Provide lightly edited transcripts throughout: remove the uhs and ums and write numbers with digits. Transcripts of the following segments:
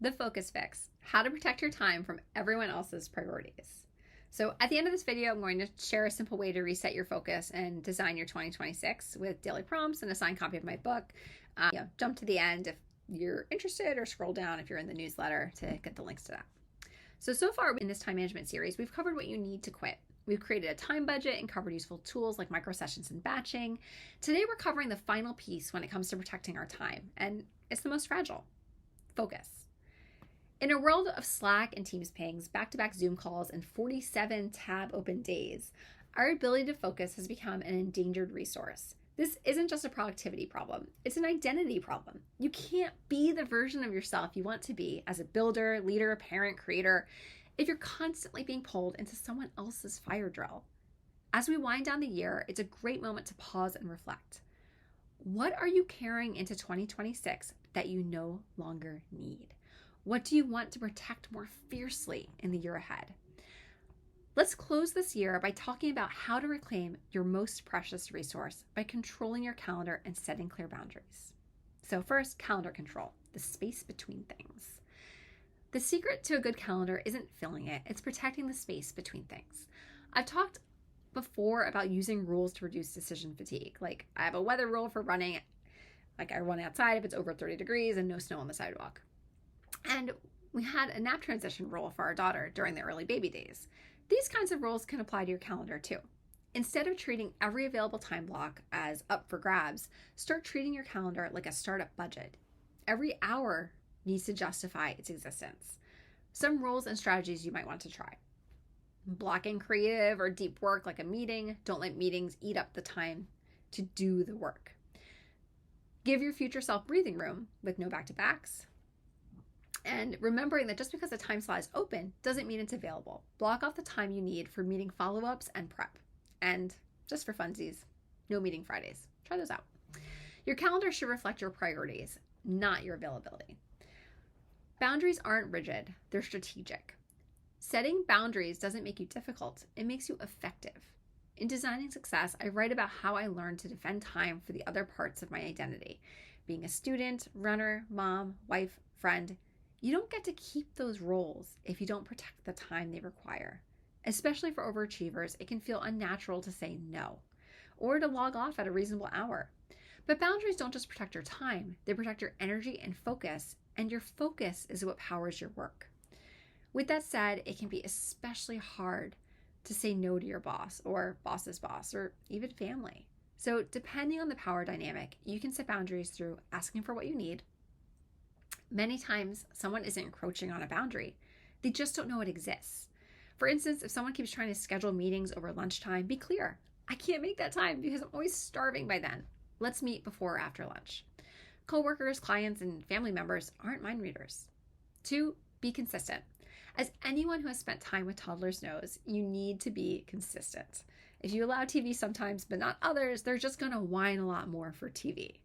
The focus fix, how to protect your time from everyone else's priorities. So at the end of this video, I'm going to share a simple way to reset your focus and design your 2026 with daily prompts and a signed copy of my book. Jump to the end if you're interested, or scroll down if you're in the newsletter to get the links to that. So far in this time management series, we've covered what you need to quit. We've created a time budget and covered useful tools like micro sessions and batching. Today, we're covering the final piece when it comes to protecting our time, and it's the most fragile: focus. In a world of Slack and Teams pings, back-to-back Zoom calls, and 47 tab open days, our ability to focus has become an endangered resource. This isn't just a productivity problem, it's an identity problem. You can't be the version of yourself you want to be as a builder, leader, parent, creator, if you're constantly being pulled into someone else's fire drill. As we wind down the year, it's a great moment to pause and reflect. What are you carrying into 2026 that you no longer need? What do you want to protect more fiercely in the year ahead? Let's close this year by talking about how to reclaim your most precious resource by controlling your calendar and setting clear boundaries. So first, calendar control, the space between things. The secret to a good calendar isn't filling it, it's protecting the space between things. I've talked before about using rules to reduce decision fatigue. Like, I have a weather rule for running, like I run outside if it's over 30 degrees and no snow on the sidewalk. And we had a nap transition rule for our daughter during the early baby days. These kinds of rules can apply to your calendar too. Instead of treating every available time block as up for grabs, start treating your calendar like a startup budget. Every hour needs to justify its existence. Some rules and strategies you might want to try: blocking creative or deep work like a meeting. Don't let meetings eat up the time to do the work. Give your future self breathing room with no back-to-backs. And remembering that just because the time slot is open doesn't mean it's available. Block off the time you need for meeting follow-ups and prep. And just for funsies, no meeting Fridays. Try those out. Your calendar should reflect your priorities, not your availability. Boundaries aren't rigid, they're strategic. Setting boundaries doesn't make you difficult, it makes you effective. In Designing Success, I write about how I learned to defend time for the other parts of my identity. Being a student, runner, mom, wife, friend. You don't get to keep those roles if you don't protect the time they require. Especially for overachievers, it can feel unnatural to say no, or to log off at a reasonable hour. But boundaries don't just protect your time, they protect your energy and focus, and your focus is what powers your work. With that said, it can be especially hard to say no to your boss, or boss's boss, or even family. So depending on the power dynamic, you can set boundaries through asking for what you need. Many times, someone isn't encroaching on a boundary. They just don't know it exists. For instance, if someone keeps trying to schedule meetings over lunchtime, be clear: I can't make that time because I'm always starving by then. Let's meet before or after lunch. Coworkers, clients, and family members aren't mind readers. 2, be consistent. As anyone who has spent time with toddlers knows, you need to be consistent. If you allow TV sometimes, but not others, they're just going to whine a lot more for TV.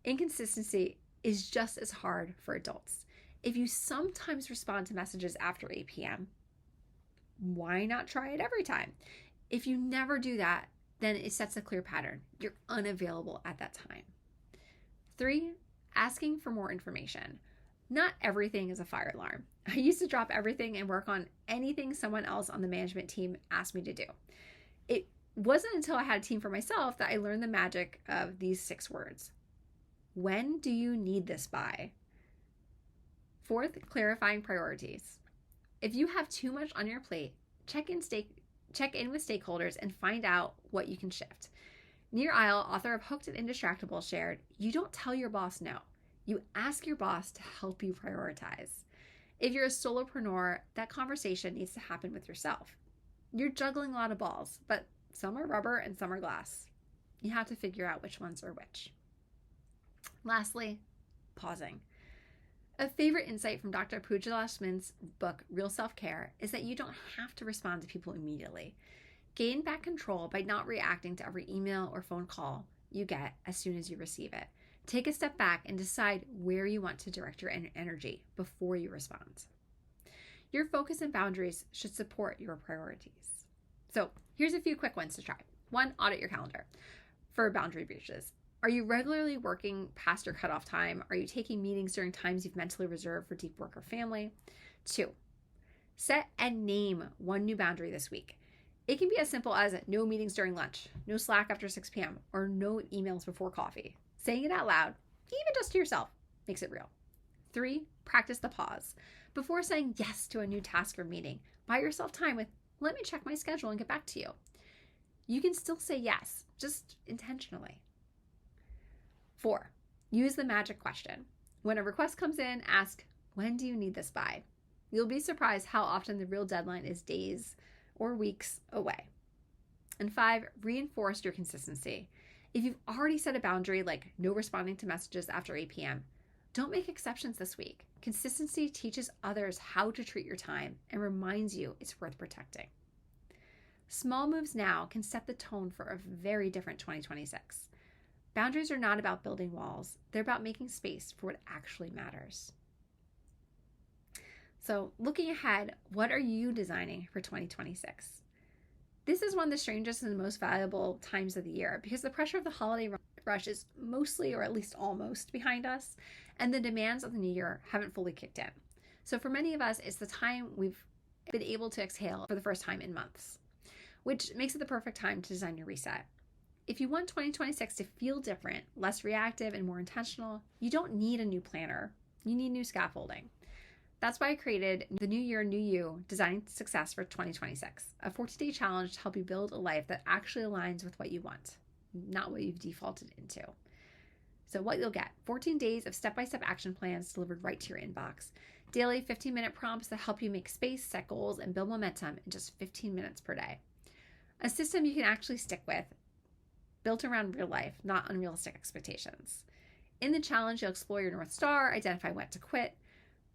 Inconsistency is just as hard for adults. If you sometimes respond to messages after 8 p.m., why not try it every time? If you never do that, then it sets a clear pattern. You're unavailable at that time. 3, asking for more information. Not everything is a fire alarm. I used to drop everything and work on anything someone else on the management team asked me to do. It wasn't until I had a team for myself that I learned the magic of these 6 words. When do you need this by? 4th, clarifying priorities. If you have too much on your plate, check in with stakeholders and find out what you can shift. Nir Eyal, author of Hooked and Indistractable, shared, you don't tell your boss no. You ask your boss to help you prioritize. If you're a solopreneur, that conversation needs to happen with yourself. You're juggling a lot of balls, but some are rubber and some are glass. You have to figure out which ones are which. Lastly, pausing. A favorite insight from Dr. Pooja Smith's book, Real Self-Care, is that you don't have to respond to people immediately. Gain back control by not reacting to every email or phone call you get as soon as you receive it. Take a step back and decide where you want to direct your energy before you respond. Your focus and boundaries should support your priorities. So here's a few quick ones to try. 1, audit your calendar for boundary breaches. Are you regularly working past your cutoff time? Are you taking meetings during times you've mentally reserved for deep work or family? 2, set and name one new boundary this week. It can be as simple as no meetings during lunch, no Slack after 6 p.m., or no emails before coffee. Saying it out loud, even just to yourself, makes it real. 3, practice the pause. Before saying yes to a new task or meeting, buy yourself time with, let me check my schedule and get back to you. You can still say yes, just intentionally. 4, use the magic question. When a request comes in, ask, when do you need this by? You'll be surprised how often the real deadline is days or weeks away. And 5, reinforce your consistency. If you've already set a boundary like no responding to messages after 8 p.m., don't make exceptions this week. Consistency teaches others how to treat your time and reminds you it's worth protecting. Small moves now can set the tone for a very different 2026. Boundaries are not about building walls. They're about making space for what actually matters. So looking ahead, what are you designing for 2026? This is one of the strangest and the most valuable times of the year because the pressure of the holiday rush is mostly, or at least almost, behind us, and the demands of the new year haven't fully kicked in. So for many of us, it's the time we've been able to exhale for the first time in months, which makes it the perfect time to design your reset. If you want 2026 to feel different, less reactive, and more intentional, you don't need a new planner. You need new scaffolding. That's why I created the New Year, New You Designing Success for 2026, a 14-day challenge to help you build a life that actually aligns with what you want, not what you've defaulted into. So what you'll get, 14 days of step-by-step action plans delivered right to your inbox, daily 15-minute prompts that help you make space, set goals, and build momentum in just 15 minutes per day. A system you can actually stick with, built around real life, not unrealistic expectations. In the challenge, you'll explore your North Star, identify when to quit,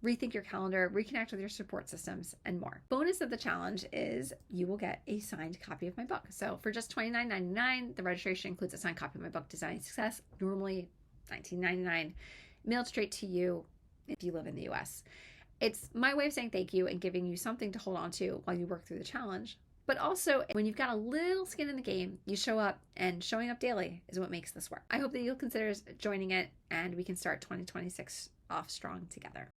rethink your calendar, reconnect with your support systems, and more. Bonus of the challenge is you will get a signed copy of my book. So for just $29.99, the registration includes a signed copy of my book, Designing Success, normally $19.99, mailed straight to you if you live in the US. It's my way of saying thank you and giving you something to hold on to while you work through the challenge. But also, when you've got a little skin in the game, you show up, and showing up daily is what makes this work. I hope that you'll consider joining it, and we can start 2026 off strong together.